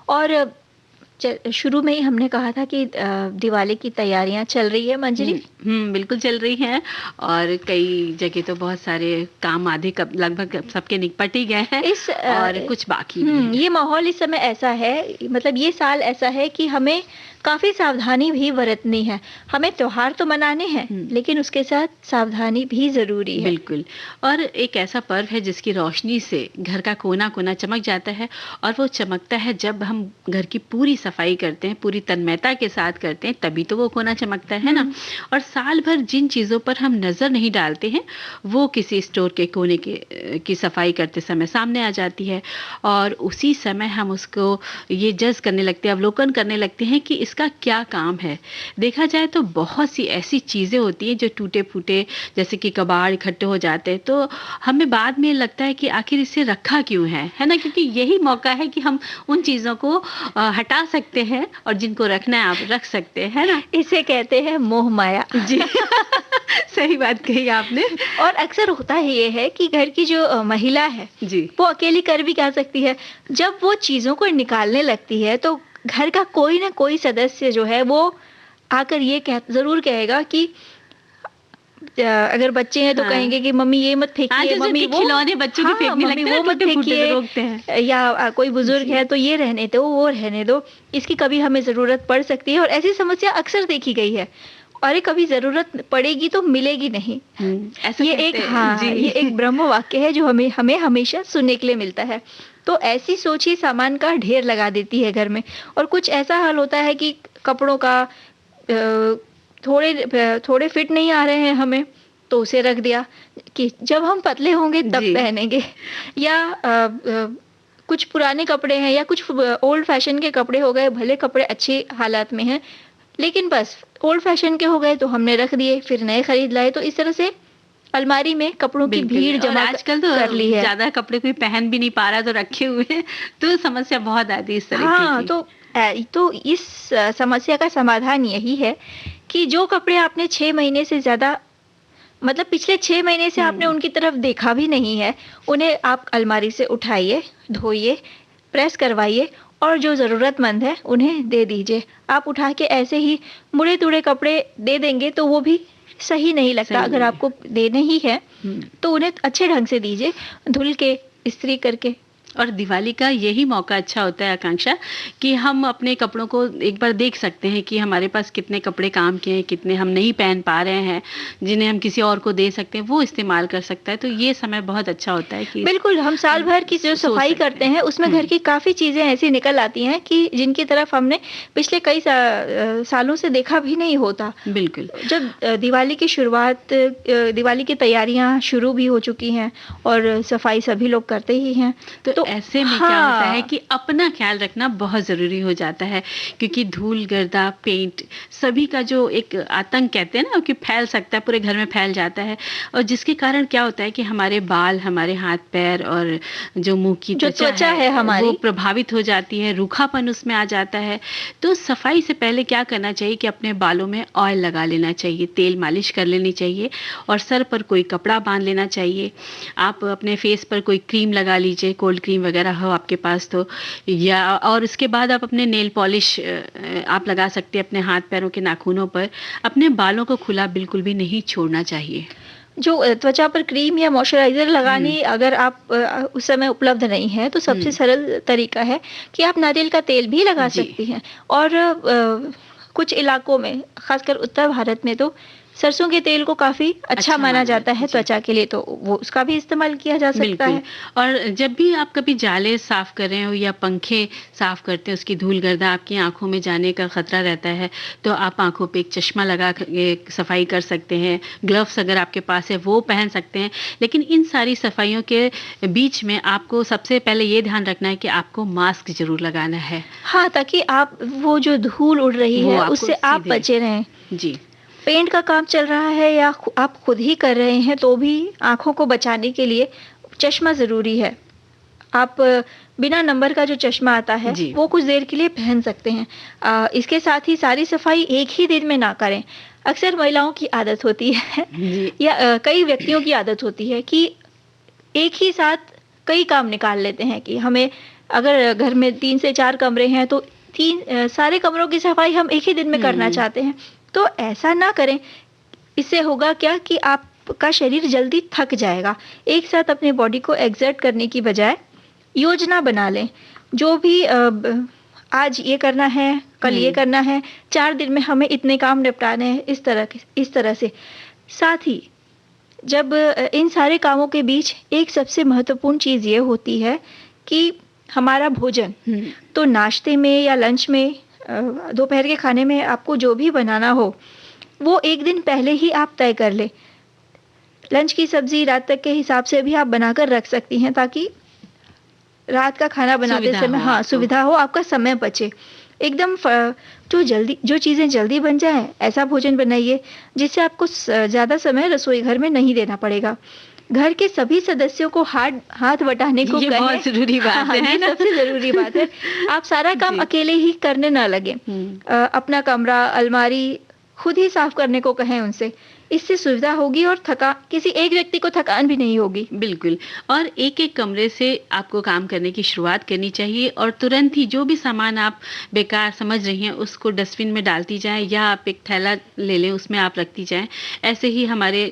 और शुरू में ही हमने कहा था कि दिवाली की तैयारियां चल रही है मंजरी। बिल्कुल चल रही हैं और कई जगह तो बहुत सारे काम आधे लगभग सबके निपट ही गए हैं और कुछ बाकी भी हैं। ये माहौल इस समय ऐसा है, मतलब ये साल ऐसा है कि हमें काफ़ी सावधानी भी बरतनी है। हमें त्योहार तो मनाने हैं लेकिन उसके साथ सावधानी भी ज़रूरी है। बिल्कुल। और एक ऐसा पर्व है जिसकी रोशनी से घर का कोना कोना चमक जाता है और वो चमकता है जब हम घर की पूरी सफाई करते हैं, पूरी तन्मयता के साथ करते हैं, तभी तो वो कोना चमकता है ना। और साल भर जिन चीज़ों पर हम नज़र नहीं डालते हैं वो किसी स्टोर के कोने की सफाई करते समय सामने आ जाती है और उसी समय हम उसको ये जज करने लगते हैं, अवलोकन करने लगते हैं कि इसका क्या काम है। देखा जाए तो बहुत सी ऐसी चीज़ें होती हैं जो टूटे फूटे जैसे कि कबाड़ इकट्ठे हो जाते हैं, तो हमें बाद में लगता है कि आखिर इसे रखा क्यों है ना, क्योंकि यही मौका है कि हम उन चीज़ों को हटा सकते हैं और जिनको रखना है आप रख सकते हैं ना। इसे कहते हैं मोह माया। जी सही बात कही आपने। और अक्सर होता ही ये है कि घर की जो महिला है जी वो अकेली कर भी क्या सकती है, जब वो चीज़ों को निकालने लगती है तो घर का कोई ना कोई सदस्य जो है वो आकर ये ज़रूर कहेगा कि अगर बच्चे हैं तो कहेंगे कि मम्मी ये मत फेंकिए, मम्मी वो खिलौने बच्चों के फेंकने लगते हैं, वो मत फेंकिए, रोकते हैं। या कोई बुजुर्ग है तो ये रहने दो, वो रहने दो, इसकी कभी हमें ज़रूरत पड़ सकती है। और ऐसी समस्या अक्सर देखी गई है। और कभी ज़रूरत पड़ेगी तो मिलेगी नहीं। ये एक ये एक ब्रह्म वाक्य है जो हमें हमेशा सुनने के लिए मिलता है। तो ऐसी सोच ही सामान का ढेर लगा देती है घर में। और कुछ ऐसा हाल होता है कि कपड़ों का थोड़े फिट नहीं आ रहे हैं हमें तो उसे रख दिया कि जब हम पतले होंगे तब पहनेंगे, या कुछ पुराने कपड़े हैं या कुछ ओल्ड फैशन के कपड़े हो गए, भले कपड़े अच्छी हालत में हैं लेकिन बस ओल्ड फैशन के हो गए तो हमने रख दिए, फिर नए खरीद लाए। तो इस तरह से अलमारी में कपड़ों की भीड़ जमा आजकल तो कर ली है। ज्यादा कपड़े कोई पहन भी नहीं पा रहा तो रखे हुए हैं, तो समस्या बहुत आती है इस तरह की। तो इस समस्या का समाधान यही है कि जो कपड़े आपने 6 महीने से ज़्यादा, मतलब पिछले 6 महीने से आपने उनकी तरफ देखा भी नहीं है, उन्हें आप अलमारी से उठाइए, धोइए, प्रेस करवाइए और जो ज़रूरतमंद है उन्हें दे दीजिए। आप उठा के ऐसे ही मुड़े तुड़े कपड़े दे देंगे तो वो भी सही नहीं लगता। अगर आपको देने ही है तो उन्हें अच्छे ढंग से दीजिए, धुल के, इस्त्री करके। और दिवाली का यही मौका अच्छा होता है आकांक्षा कि हम अपने कपड़ों को एक बार देख सकते हैं कि हमारे पास कितने कपड़े काम के हैं, कितने हम नहीं पहन पा रहे हैं, जिन्हें हम किसी और को दे सकते हैं, वो इस्तेमाल कर सकता है। तो ये समय बहुत अच्छा होता है कि बिल्कुल हम साल भर की जो सफाई करते हैं उसमें घर की काफ़ी चीज़ें ऐसी निकल आती हैं कि जिनकी तरफ हमने पिछले कई सालों से देखा भी नहीं होता। बिल्कुल। जब दिवाली की शुरुआत, दिवाली की तैयारियां शुरू भी हो चुकी हैं और सफाई सभी लोग करते ही हैं, तो ऐसे में क्या होता है कि अपना ख्याल रखना बहुत ज़रूरी हो जाता है, क्योंकि धूल गर्दा पेंट सभी का जो एक आतंक कहते हैं ना कि फैल सकता है, पूरे घर में फैल जाता है। और जिसके कारण क्या होता है कि हमारे बाल, हमारे हाथ पैर और जो मुंह की त्वचा है हमारी, वो प्रभावित हो जाती है, रूखापन उसमें आ जाता है। तो सफाई से पहले क्या करना चाहिए कि अपने बालों में ऑयल लगा लेना चाहिए, तेल मालिश कर लेनी चाहिए और सर पर कोई कपड़ा बांध लेना चाहिए। आप अपने फेस पर कोई क्रीम लगा लीजिए, कोल्ड क्रीम वगैरह हो आपके पास तो, या और उसके बाद आप अपने नेल पॉलिश आप लगा सकते हैं अपने हाथ पैरों के नाखूनों पर। अपने बालों को खुला बिल्कुल भी नहीं छोड़ना चाहिए। जो त्वचा पर क्रीम या मॉइस्चराइज़र लगानी अगर आप उस समय उपलब्ध नहीं है तो सबसे सरल तरीका है कि आप नारियल का तेल भी लगा सकती हैं। और कुछ इलाकों में, खासकर उत्तर भारत में, तो सरसों के तेल को काफ़ी अच्छा माना जाता है त्वचा के लिए, तो वो उसका भी इस्तेमाल किया जा सकता है। और जब भी आप कभी जाले साफ़ कर रहे हो या पंखे साफ़ करते हैं, उसकी धूल गर्दा आपकी आंखों में जाने का खतरा रहता है, तो आप आंखों पे एक चश्मा लगा के सफाई कर सकते हैं। ग्लव्स अगर आपके पास है वो पहन सकते हैं। लेकिन इन सारी सफाइयों के बीच में आपको सबसे पहले ये ध्यान रखना है कि आपको मास्क जरूर लगाना है। हाँ, ताकि आप वो जो धूल उड़ रही है उससे आप बचे रहें। जी। पेंट का काम चल रहा है या आप खुद ही कर रहे हैं तो भी आँखों को बचाने के लिए चश्मा ज़रूरी है। आप बिना नंबर का जो चश्मा आता है वो कुछ देर के लिए पहन सकते हैं। इसके साथ ही सारी सफाई एक ही दिन में ना करें। अक्सर महिलाओं की आदत होती है जी। या कई व्यक्तियों की आदत होती है कि एक ही साथ कई काम निकाल लेते हैं कि हमें अगर घर में 3 से 4 कमरे हैं तो सारे कमरों की सफाई हम एक ही दिन में करना चाहते हैं। तो ऐसा ना करें। इससे होगा क्या कि आपका शरीर जल्दी थक जाएगा। एक साथ अपने बॉडी को एक्सर्ट करने की बजाय योजना बना लें। जो भी आज ये करना है, कल ये करना है, 4 दिन में हमें इतने काम निपटाने हैं, इस तरह से। साथ ही जब इन सारे कामों के बीच एक सबसे महत्वपूर्ण चीज़ ये होती है कि हमारा भोजन। तो नाश्ते में या लंच में, दोपहर के खाने में आपको जो भी बनाना हो, वो एक दिन पहले ही आप तय कर लें। लंच की सब्जी रात तक के हिसाब से भी आप बनाकर रख सकती हैं ताकि रात का खाना बनाते समय सुविधा हो, आपका समय बचे। एकदम जो चीज़ें जल्दी बन जाए ऐसा भोजन बनाइए जिससे आपको ज़्यादा समय रसोई घर में नहीं देना पड़ेगा। घर के सभी सदस्यों को हाथ बटाने को ये कहें। बहुत जरूरी बात है ये ना? सबसे ज़रूरी बात है। आप सारा काम अकेले ही करने ना लगे। अपना कमरा, अलमारी खुद ही साफ करने को कहें उनसे। इससे सुविधा होगी और किसी एक व्यक्ति को थकान भी नहीं होगी। बिल्कुल। और एक-एक कमरे से आपको काम करने की शुरुआत करनी चाहिए और तुरंत ही जो भी सामान आप बेकार समझ रही हैं उसको डस्टबिन में डालती जाएँ या आप एक थैला ले लें, उसमें आप रखती जाएँ। ऐसे ही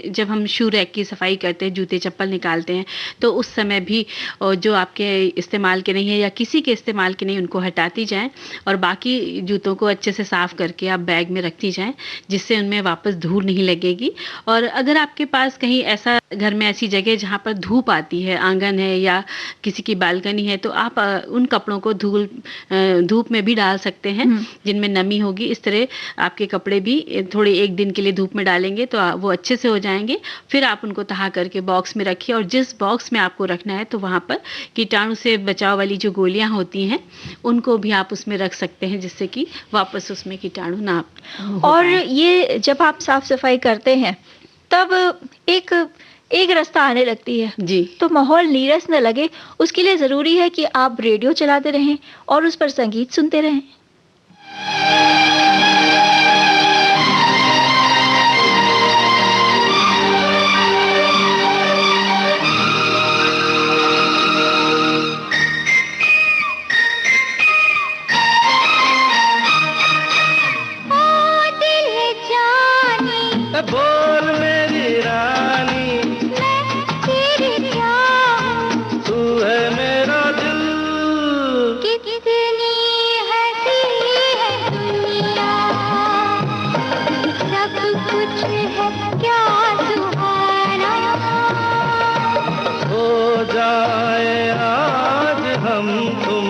जब हम शू रैक की सफाई करते हैं, जूते-चप्पल निकालते हैं, तो उस समय भी जो आपके इस्तेमाल के नहीं है या किसी के इस्तेमाल के नहीं, उनको हटाती जाएँ और बाकी जूतों को अच्छे से साफ करके आप बैग में रखती जाएँ, जिससे उनमें वापस धूल नहीं लगेगी। और अगर आपके पास कहीं ऐसा घर में ऐसी जगह जहाँ पर धूप आती है, आंगन है या किसी की बालकनी है, तो आप उन कपड़ों को धूप में भी डाल सकते हैं जिनमें नमी होगी। इस तरह आपके कपड़े भी थोड़े एक दिन के लिए धूप में डालेंगे तो वो अच्छे से हो जाएंगे। फिर आप उनको तहा करके बॉक्स में रखिए और जिस बॉक्स में आपको रखना है तो वहाँ पर कीटाणु से बचाव वाली जो गोलियाँ होती हैं उनको भी आप उसमें रख सकते हैं, जिससे कि वापस उसमें कीटाणु ना हो और पाए। ये जब आप साफ सफाई करते हैं तब एक रास्ता आने लगती है। जी। तो माहौल नीरस न लगे, उसके लिए ज़रूरी है कि आप रेडियो चलाते रहें और उस पर संगीत सुनते रहें। बोल मेरी रानी, मैं तेरी क्या हूँ, तू है मेरा दिल। कितनी हंसी है दुनिया, सब कुछ है क्या सुहाना। हो जाए आज हम तुम,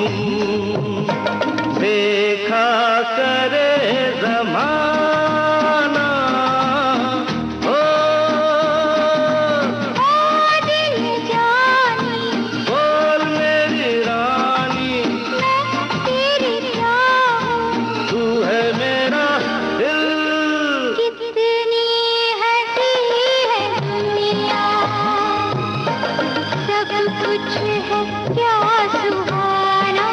देखा करे ज़माना। ओ दिल जानी, बोल मेरी रानी, मैं तेरी क्या हूँ, तू है मेरा दिल। कितनी हंसी है दुनिया, सब कुछ है क्या सुहाना।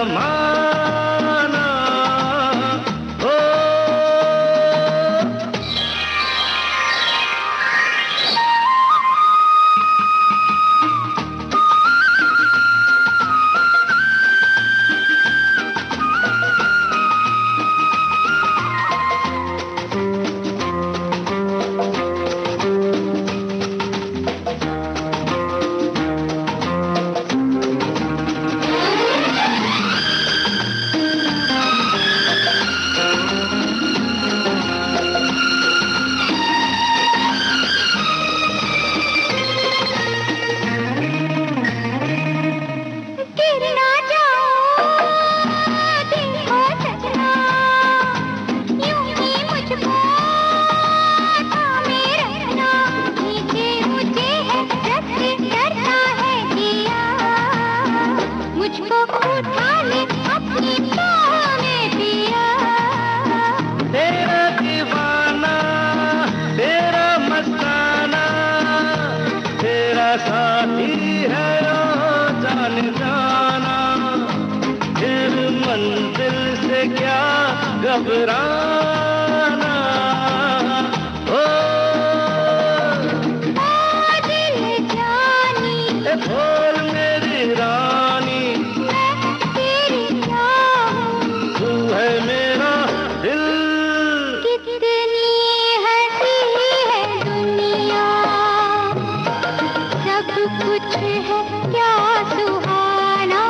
जमाना हो। गिरना जाओ देखो सजना, यूं ही मुझको थामे रखना, नीचे मुझे है रस्ते डरता है जिया, मुझको उठा ले अपनी बाहों में पिया। तेरा दीवाना तेरा मस्ताना, तेरा साथी है ओ जान जाना, फिर मंजिल से क्या घबराना ओ। दिल जानी ए बोल मेरी रानी, मैं तेरी क्या हूँ, तू है मेरा दिल। कितनी हंसी है दुनिया, सब कुछ है क्या सुहाना।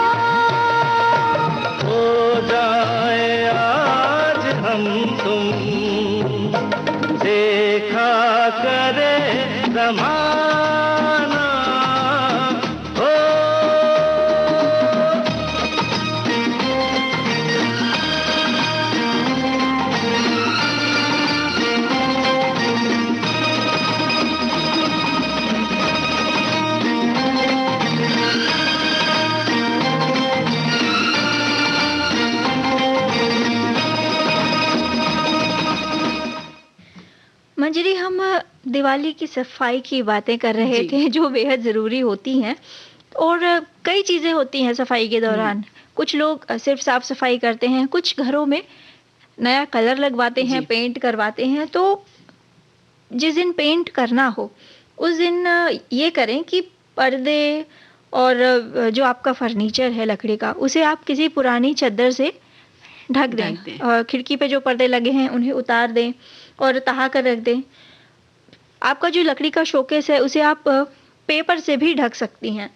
हो जाए आज हम तुम, देखा करे ज़माना हो। मंजरी, हम दिवाली की सफाई की बातें कर रहे जी। थे जो बेहद ज़रूरी होती हैं, और कई चीज़ें होती हैं सफाई के दौरान। कुछ लोग सिर्फ साफ सफाई करते हैं, कुछ घरों में नया कलर लगवाते हैं, जी। पेंट करवाते हैं। तो जिस दिन पेंट करना हो उस दिन ये करें कि पर्दे और जो आपका फर्नीचर है लकड़ी का, उसे आप किसी पुरानी चादर से ढक दें। ढक दें। और खिड़की पे जो पर्दे लगे हैं उन्हें उतार दें और तहा कर रख दें। आपका जो लकड़ी का शोकेस है उसे आप पेपर से भी ढक सकती हैं।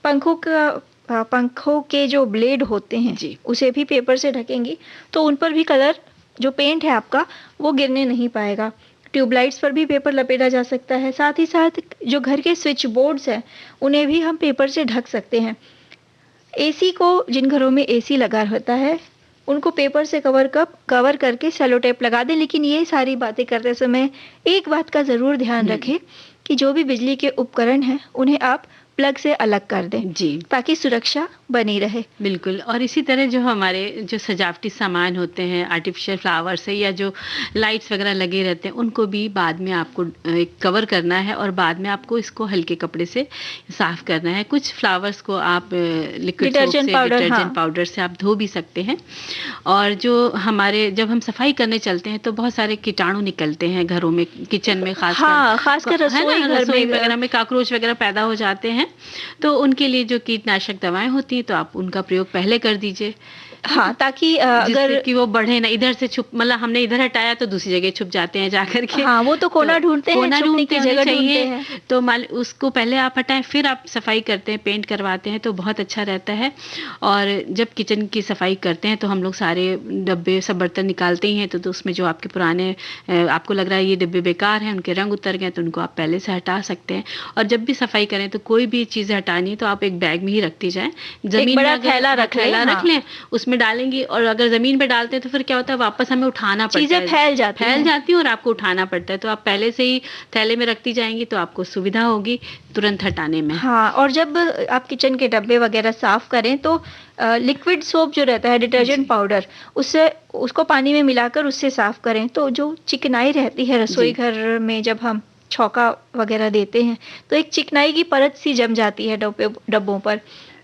पंखों के जो ब्लेड होते हैं जी। उसे भी पेपर से ढकेंगी तो उन पर भी कलर, जो पेंट है आपका, वो गिरने नहीं पाएगा। ट्यूबलाइट्स पर भी पेपर लपेटा जा सकता है। साथ ही साथ जो घर के स्विच बोर्ड्स हैं उन्हें भी हम पेपर से ढक सकते हैं। एसी को, जिन घरों में एसी लगा होता है, उनको पेपर से कवर करके सेलो टेप लगा दें। लेकिन ये सारी बातें करते समय एक बात का ज़रूर ध्यान रखें कि जो भी बिजली के उपकरण हैं उन्हें आप प्लग से अलग कर दें जी। ताकि सुरक्षा बनी रहे। बिल्कुल। और इसी तरह जो हमारे जो सजावटी सामान होते हैं, आर्टिफिशियल फ्लावर्स है या जो लाइट्स वगैरह लगे रहते हैं, उनको भी बाद में आपको एक कवर करना है और बाद में आपको इसको हल्के कपड़े से साफ करना है। कुछ फ्लावर्स को आप लिक्विड सोप से, डिटर्जेंट पाउडर से आप धो भी सकते हैं। और जो हमारे, जब हम सफाई करने चलते हैं तो बहुत सारे कीटाणु निकलते हैं घरों में, किचन में खासकर रसोई वगैरह में काकरोच वगैरह पैदा हो जाते हैं। तो उनके लिए जो कीटनाशक दवाएं होती हैं तो आप उनका प्रयोग पहले कर दीजिए। हाँ, ताकि अगर कि वो बढ़े ना, इधर से छुप, मतलब हमने इधर हटाया तो दूसरी जगह छुप जाते हैं जाकर के। हाँ, वो तो कोना ढूंढते हैं, छुपने की जगह ढूंढते हैं। तो उसको पहले आप हटाएं, फिर आप सफाई करते हैं, पेंट करवाते हैं तो बहुत अच्छा रहता है। और जब किचन की सफाई करते हैं तो हम लोग सारे डब्बे, सब बर्तन निकालते ही हैं। तो उसमें जो आपके पुराने, आपको लग रहा है ये डिब्बे बेकार हैं, उनके रंग उतर गए, तो उनको आप पहले से हटा सकते हैं। और जब भी सफाई करें तो कोई भी चीज़ हटानी है तो आप एक बैग में ही रखती जाएं। जमीन में थैला रख लें, उसमें डालेंगी। और अगर जमीन पे डालते हैं तो फिर क्या होता है, वापस हमें उठाना पड़ता है, चीजें फैल जाती हैं और आपको उठाना पड़ता है। तो आप पहले से ही थैले में रखती जाएंगी तो आपको सुविधा होगी तुरंत हटाने में। हाँ, और जब आप किचन के डब्बे वगैरह साफ करें तो लिक्विड सोप जो रहता है, डिटर्जेंट पाउडर, उसको पानी में मिलाकर उससे साफ करें। तो जो चिकनाई रहती है रसोई घर में, जब हम छौंका वगैरह देते हैं तो एक चिकनाई की परत सी जम जाती है डब्बों पर।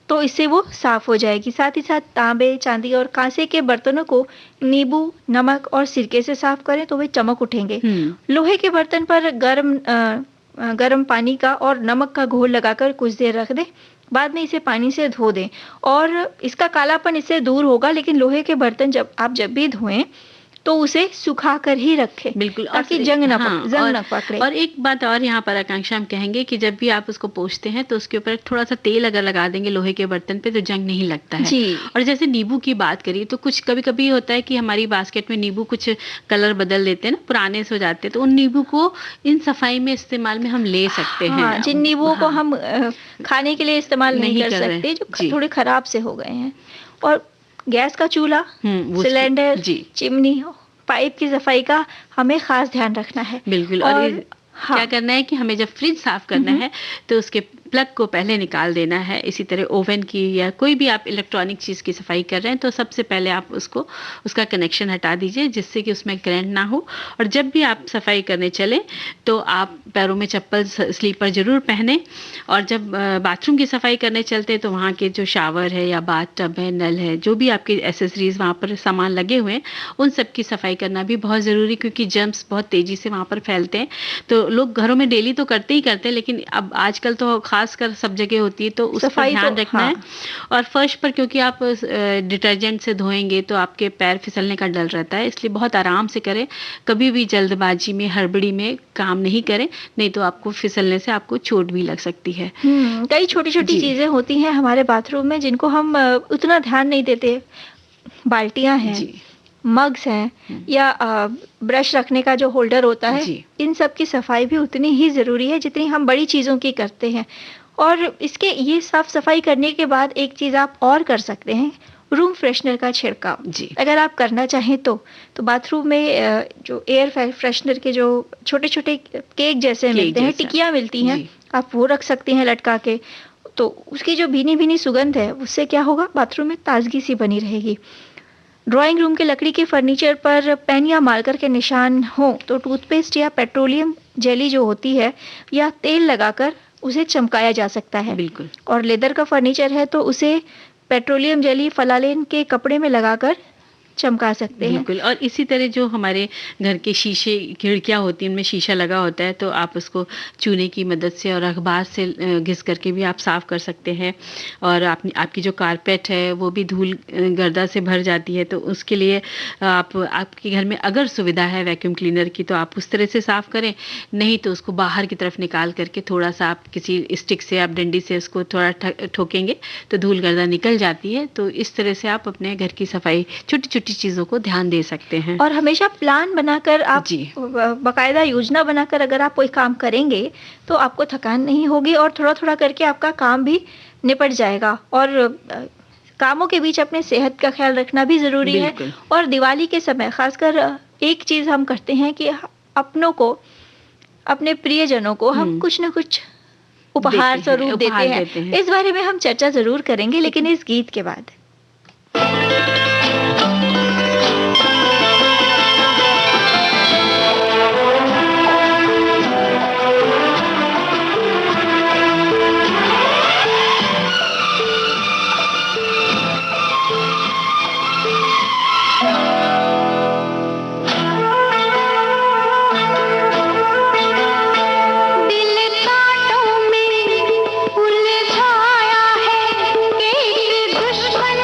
तो इससे वो साफ हो जाएगी। साथ ही साथ तांबे, चांदी और कांसे के बर्तनों को नींबू, नमक और सिरके से साफ करें तो वे चमक उठेंगे। लोहे के बर्तन पर गर्म पानी का और नमक का घोल लगाकर कुछ देर रख दें। बाद में इसे पानी से धो दें और इसका कालापन इससे दूर होगा। लेकिन लोहे के बर्तन जब भी धोएं तो उसे सुखा कर ही रखें, बिल्कुल, ताकि जंग न पकड़े। और एक बात और यहाँ पर आकांक्षा हम कहेंगे कि जब भी आप उसको पोंछते हैं तो उसके ऊपर थोड़ा सा तेल अगर लगा देंगे लोहे के बर्तन पे तो जंग नहीं लगता है जी। और जैसे नींबू की बात करिए तो कुछ कभी कभी होता है कि हमारी बास्केट में नींबू कुछ कलर बदल देते हैं ना, पुराने से हो जाते हैं, तो उन नींबू को इन सफाई में इस्तेमाल में हम ले सकते हैं। जिन नींबुओं को हम खाने के लिए इस्तेमाल नहीं कर सकते, जो थोड़े खराब से हो गए हैं। और गैस का चूल्हा, सिलेंडर, चिमनी, पाइप की सफाई का हमें खास ध्यान रखना है। बिल्कुल। और क्या करना है कि हमें जब फ्रिज साफ करना है तो उसके प्लग को पहले निकाल देना है। इसी तरह ओवन की या कोई भी आप इलेक्ट्रॉनिक चीज़ की सफाई कर रहे हैं तो सबसे पहले आप उसका कनेक्शन हटा दीजिए जिससे कि उसमें करंट ना हो। और जब भी आप सफाई करने चलें तो आप पैरों में चप्पल, स्लीपर जरूर पहने। और जब बाथरूम की सफाई करने चलते हैं तो वहाँ के जो शावर है या बाथ टब है, नल है, जो भी आपके एसेसरीज वहाँ पर सामान लगे हुए हैं उन सब की सफाई करना भी बहुत ज़रूरी, क्योंकि जर्म्स बहुत तेज़ी से वहाँ पर फैलते हैं। तो लोग घरों में डेली तो करते ही करते हैं, लेकिन अब आजकल तो खासकर सब जगह होती है तो उसका ध्यान रखना है। और फर्श पर क्योंकि आप डिटर्जेंट से धोएंगे तो आपके पैर फिसलने का डर रहता है, इसलिए बहुत आराम से करें। कभी भी जल्दबाजी में, हड़बड़ी में काम नहीं करें, नहीं तो आपको फिसलने से आपको चोट भी लग सकती है। कई छोटी छोटी चीजें होती हैं हमारे बाथरूम में जिनको हम उतना ध्यान नहीं देते। बाल्टियां हैं, मग्स हैं या ब्रश रखने का जो होल्डर होता है, इन सब की सफाई भी उतनी ही ज़रूरी है जितनी हम बड़ी चीज़ों की करते हैं। और इसके ये साफ सफाई करने के बाद एक चीज़ आप और कर सकते हैं, रूम फ्रेशनर का छिड़काव। अगर आप करना चाहें तो बाथरूम में जो एयर फ्रेशनर के जो छोटे छोटे केक जैसे मिलते हैं, टिकियाँ मिलती हैं, आप वो रख सकते हैं लटका के। तो उसकी जो भीनी भीनी सुगंध है उससे क्या होगा, बाथरूम में ताजगी सी बनी रहेगी। ड्राइंग रूम के लकड़ी के फर्नीचर पर पेन या मार्कर के निशान हो तो टूथपेस्ट या पेट्रोलियम जेली जो होती है या तेल लगाकर उसे चमकाया जा सकता है। बिल्कुल। और लेदर का फर्नीचर है तो उसे पेट्रोलियम जेली फलालेन के कपड़े में लगाकर चमका सकते हैं। बिल्कुल। और इसी तरह जो हमारे घर के शीशे, खिड़कियाँ होती हैं, उनमें शीशा लगा होता है तो आप उसको चूने की मदद से और अखबार से घिस करके भी आप साफ़ कर सकते हैं। और आपकी जो कारपेट है वो भी धूल गर्दा से भर जाती है, तो उसके लिए आपके घर में अगर सुविधा है वैक्यूम क्लीनर की तो आप उस तरह से साफ़ करें, नहीं तो उसको बाहर की तरफ निकाल करके थोड़ा सा आप किसी स्टिक से, आप डंडी से उसको थोड़ा ठोकेंगे तो धूल गर्दा निकल जाती है। तो इस तरह से आप अपने घर की सफाई छोटी छोटी चीजों को ध्यान दे सकते हैं। और हमेशा प्लान बनाकर आप, बाकायदा योजना बनाकर अगर आप कोई काम करेंगे तो आपको थकान नहीं होगी और थोड़ा थोड़ा करके आपका काम भी निपट जाएगा। और कामों के बीच अपने सेहत का ख्याल रखना भी जरूरी है। और दिवाली के समय खासकर एक चीज हम करते हैं कि अपनों को, अपने प्रियजनों को हम कुछ न कुछ उपहार स्वरूप देते हैं। इस बारे में हम चर्चा जरूर करेंगे, लेकिन इस गीत के बाद। दुश्मन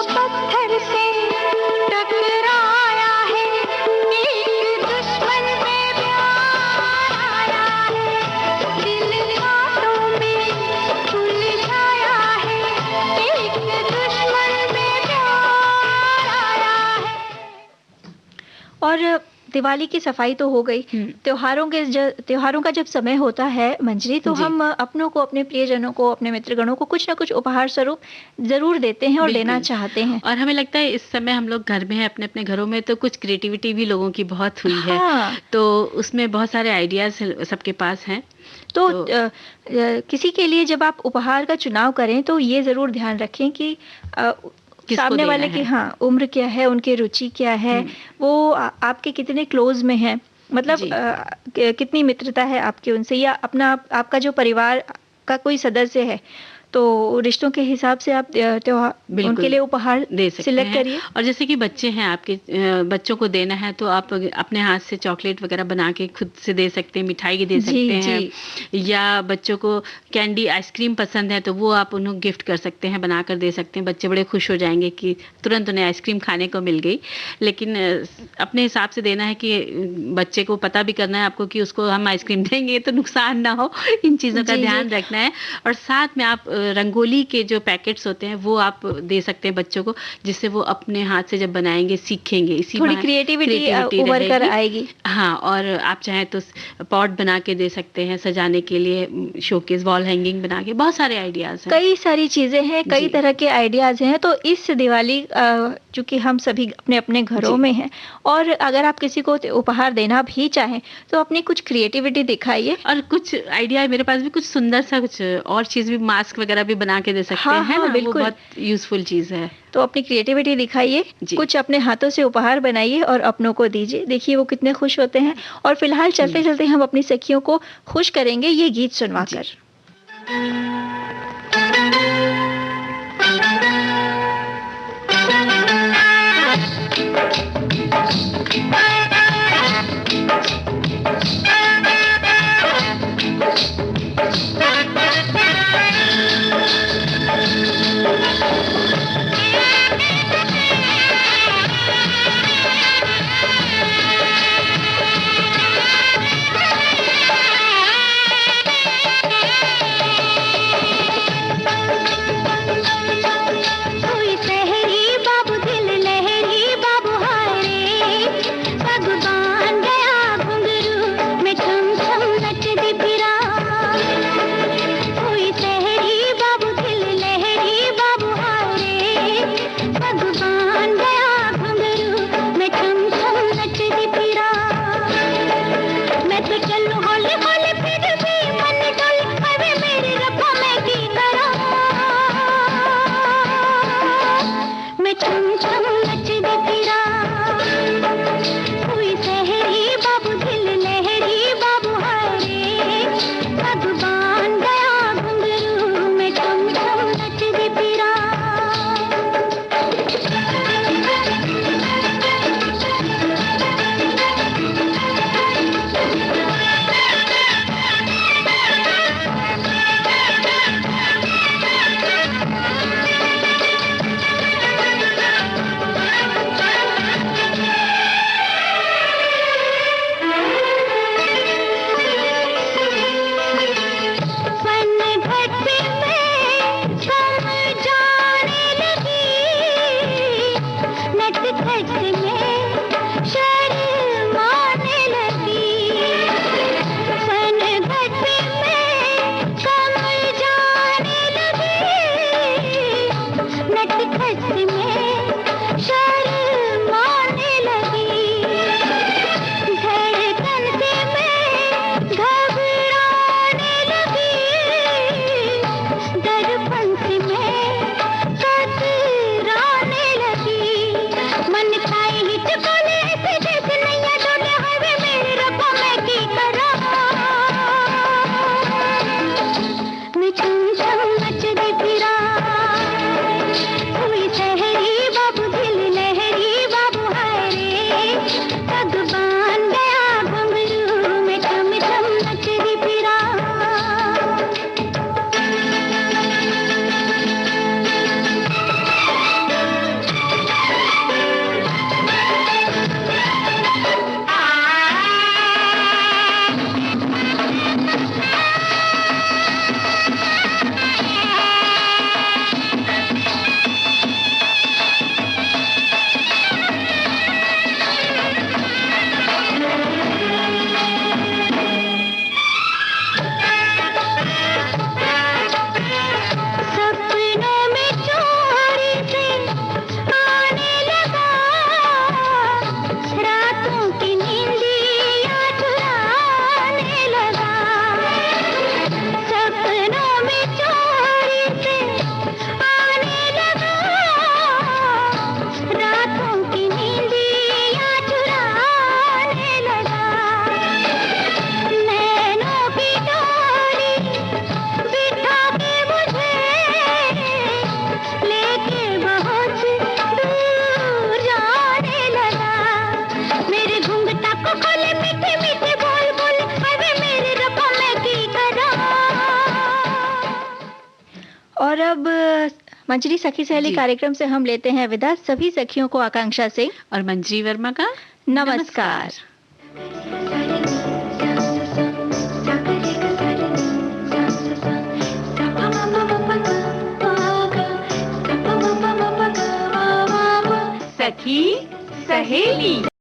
पत्थर से टकराया है, एक दुश्मन में प्यार आया है, दिल बातों में उलझाया है, एक दुश्मन में प्यार आया है। और दिवाली की सफाई तो हो गई। त्योहारों का जब समय होता है मंजरी, तो हम अपनों को, अपने प्रियजनों को, अपने मित्रगणों को कुछ ना कुछ उपहार स्वरूप जरूर देते हैं और देना चाहते हैं। और हमें लगता है इस समय हम लोग घर में हैं, अपने अपने घरों में, तो कुछ क्रिएटिविटी भी लोगों की बहुत हुई है। तो उसमें बहुत सारे आइडियाज सबके पास हैं। तो किसी के लिए जब आप उपहार का चुनाव करें तो ये जरूर ध्यान रखें कि सामने वाले की उम्र क्या है, उनकी रुचि क्या है, वो आपके कितने क्लोज में है, मतलब कितनी मित्रता है आपकी उनसे, या आपका जो परिवार का कोई सदस्य है, तो रिश्तों के हिसाब से आप उनके लिए उपहार दे सकते सिलेक्ट करिए। और जैसे कि बच्चे हैं आपके, बच्चों को देना है तो आप अपने हाथ से चॉकलेट वगैरह बना के खुद से दे सकते हैं, मिठाई दे सकते हैं, या बच्चों को कैंडी आइसक्रीम पसंद है तो वो आप उन्हें गिफ्ट कर सकते हैं, बना कर दे सकते हैं। बच्चे बड़े खुश हो जाएंगे कि तुरंत उन्हें आइसक्रीम खाने को मिल गई। लेकिन अपने हिसाब से देना है कि बच्चे को पता भी करना है आपको कि उसको हम आइसक्रीम देंगे तो नुकसान ना हो, इन चीज़ों का ध्यान रखना है। और साथ में आप रंगोली के जो पैकेट्स होते हैं वो आप दे सकते हैं बच्चों को, जिससे वो अपने हाथ से जब बनाएंगे सीखेंगे, इसी थोड़ी क्रिएटिविटी उभर कर आएगी। हाँ, और आप चाहें तो पॉट बना के दे सकते हैं सजाने के लिए, शोकेस, वॉल हैंगिंग बना के, बहुत सारे आइडियाज हैं, कई सारी चीजें हैं, कई तरह के आइडियाज हैं। तो इस दिवाली चूंकि हम सभी अपने अपने घरों में हैं, और अगर आप किसी को उपहार देना भी चाहें तो अपनी कुछ क्रिएटिविटी दिखाइए। और कुछ आइडिया है मेरे पास भी, कुछ सुंदर सा कुछ और चीज भी, मास्क वगैरह भी बना के दे सकते हैं ना, वो बहुत यूजफुल चीज है। तो अपनी क्रिएटिविटी दिखाइए, कुछ अपने हाथों से उपहार बनाइए और अपनों को दीजिए, देखिए वो कितने खुश होते हैं। और फिलहाल चलते चलते हम अपनी सखियों को खुश करेंगे ये गीत सुनवाकर। अब मंजरी सखी सहेली जी। कार्यक्रम से हम लेते हैं विदा सभी सखियों को आकांक्षा से और मंजरी वर्मा का नमस्कार। सखी सहेली।